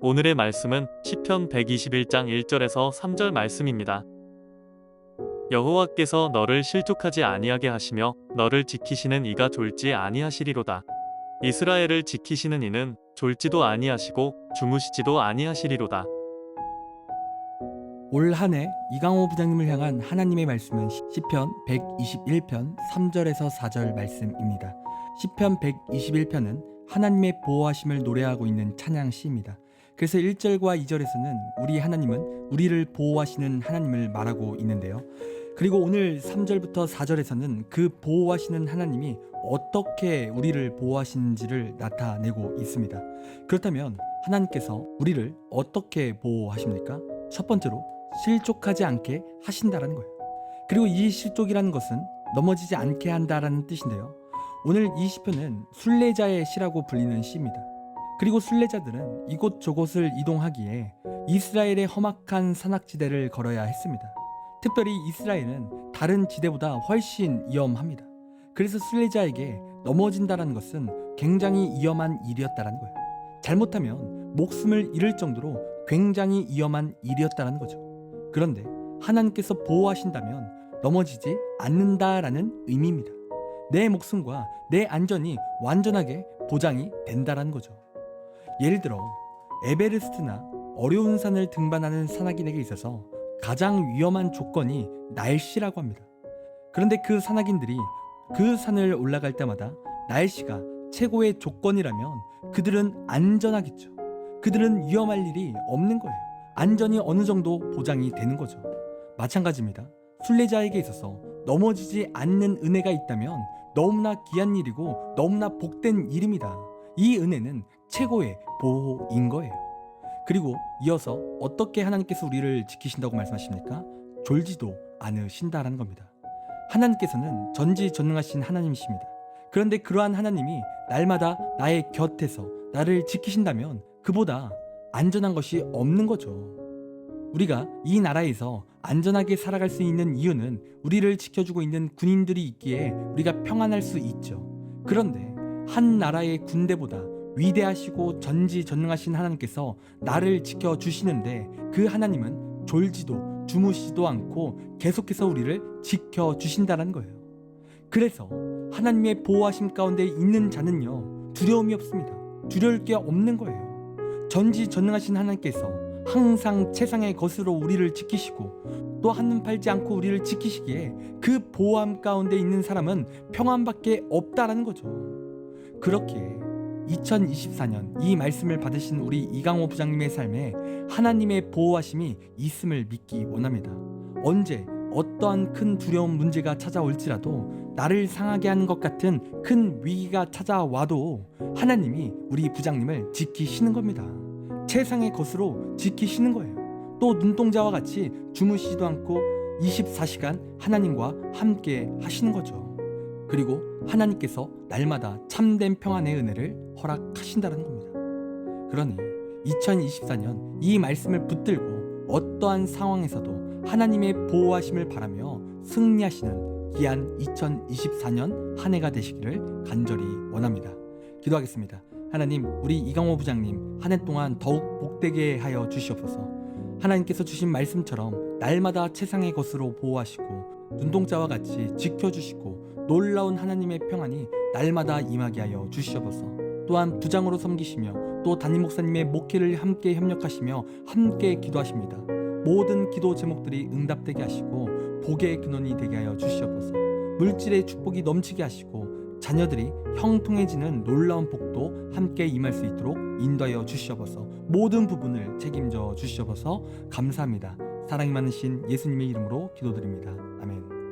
오늘의 말씀은 시편 121장 1절에서 3절 말씀입니다. 여호와께서 너를 실족하지 아니하게 하시며 너를 지키시는 이가 졸지 아니하시리로다. 이스라엘을 지키시는 이는 졸지도 아니하시고 주무시지도 아니하시리로다. 올 한해 이강호 부장님을 향한 하나님의 말씀은 시편 121편 3절에서 4절 말씀입니다. 시편 121편은 하나님의 보호하심을 노래하고 있는 찬양 시입니다. 그래서 1절과 2절에서는 우리 하나님은 우리를 보호하시는 하나님을 말하고 있는데요. 그리고 오늘 3절부터 4절에서는 그 보호하시는 하나님이 어떻게 우리를 보호하시는지를 나타내고 있습니다. 그렇다면 하나님께서 우리를 어떻게 보호하십니까? 첫 번째로 실족하지 않게 하신다라는 거예요. 그리고 이 실족이라는 것은 넘어지지 않게 한다라는 뜻인데요. 오늘 이 시편은 순례자의 시라고 불리는 시입니다. 그리고 순례자들은 이곳저곳을 이동하기에 이스라엘의 험악한 산악지대를 걸어야 했습니다. 특별히 이스라엘은 다른 지대보다 훨씬 위험합니다. 그래서 순례자에게 넘어진다는 것은 굉장히 위험한 일이었다는 거예요. 잘못하면 목숨을 잃을 정도로 굉장히 위험한 일이었다는 거죠. 그런데 하나님께서 보호하신다면 넘어지지 않는다라는 의미입니다. 내 목숨과 내 안전이 완전하게 보장이 된다는 거죠. 예를 들어 에베레스트나 어려운 산을 등반하는 산악인에게 있어서 가장 위험한 조건이 날씨라고 합니다. 그런데 그 산악인들이 그 산을 올라갈 때마다 날씨가 최고의 조건이라면 그들은 안전하겠죠. 그들은 위험할 일이 없는 거예요. 안전이 어느 정도 보장이 되는 거죠. 마찬가지입니다. 순례자에게 있어서 넘어지지 않는 은혜가 있다면 너무나 귀한 일이고 너무나 복된 일입니다. 이 은혜는 최고의 보호인 거예요. 그리고 이어서 어떻게 하나님께서 우리를 지키신다고 말씀하십니까? 졸지도 않으신다라는 겁니다. 하나님께서는 전지전능하신 하나님이십니다. 그런데 그러한 하나님이 날마다 나의 곁에서 나를 지키신다면 그보다 안전한 것이 없는 거죠. 우리가 이 나라에서 안전하게 살아갈 수 있는 이유는 우리를 지켜주고 있는 군인들이 있기에 우리가 평안할 수 있죠. 그런데 한 나라의 군대보다 위대하시고 전지전능하신 하나님께서 나를 지켜주시는데 그 하나님은 졸지도 주무시지도 않고 계속해서 우리를 지켜주신다는 거예요. 그래서 하나님의 보호하심 가운데 있는 자는요, 두려움이 없습니다. 두려울 게 없는 거예요. 전지전능하신 하나님께서 항상 최상의 것으로 우리를 지키시고 또 한눈 팔지 않고 우리를 지키시기에 그 보호함 가운데 있는 사람은 평안밖에 없다라는 거죠. 그렇게 2024년 이 말씀을 받으신 우리 이강호 부장님의 삶에 하나님의 보호하심이 있음을 믿기 원합니다. 언제 어떠한 큰 두려운 문제가 찾아올지라도 나를 상하게 하는 것 같은 큰 위기가 찾아와도 하나님이 우리 부장님을 지키시는 겁니다. 최상의 것으로 지키시는 거예요. 또 눈동자와 같이 주무시지도 않고 24시간 하나님과 함께 하시는 거죠. 그리고 하나님께서 날마다 참된 평안의 은혜를 허락하신다는 겁니다. 그러니 2024년 이 말씀을 붙들고 어떠한 상황에서도 하나님의 보호하심을 바라며 승리하시는 귀한 2024년 한 해가 되시기를 간절히 원합니다. 기도하겠습니다. 하나님, 우리 이강호 부장님 한 해 동안 더욱 복되게 하여 주시옵소서. 하나님께서 주신 말씀처럼 날마다 최상의 것으로 보호하시고 눈동자와 같이 지켜주시고 놀라운 하나님의 평안이 날마다 임하게 하여 주시옵소서. 또한 부장으로 섬기시며 또 담임 목사님의 목회를 함께 협력하시며 함께 기도하십니다. 모든 기도 제목들이 응답되게 하시고 복의 근원이 되게 하여 주시옵소서. 물질의 축복이 넘치게 하시고 자녀들이 형통해지는 놀라운 복도 함께 임할 수 있도록 인도하여 주시옵소서. 모든 부분을 책임져 주시옵소서. 감사합니다. 사랑이 많으신 예수님의 이름으로 기도드립니다. 아멘.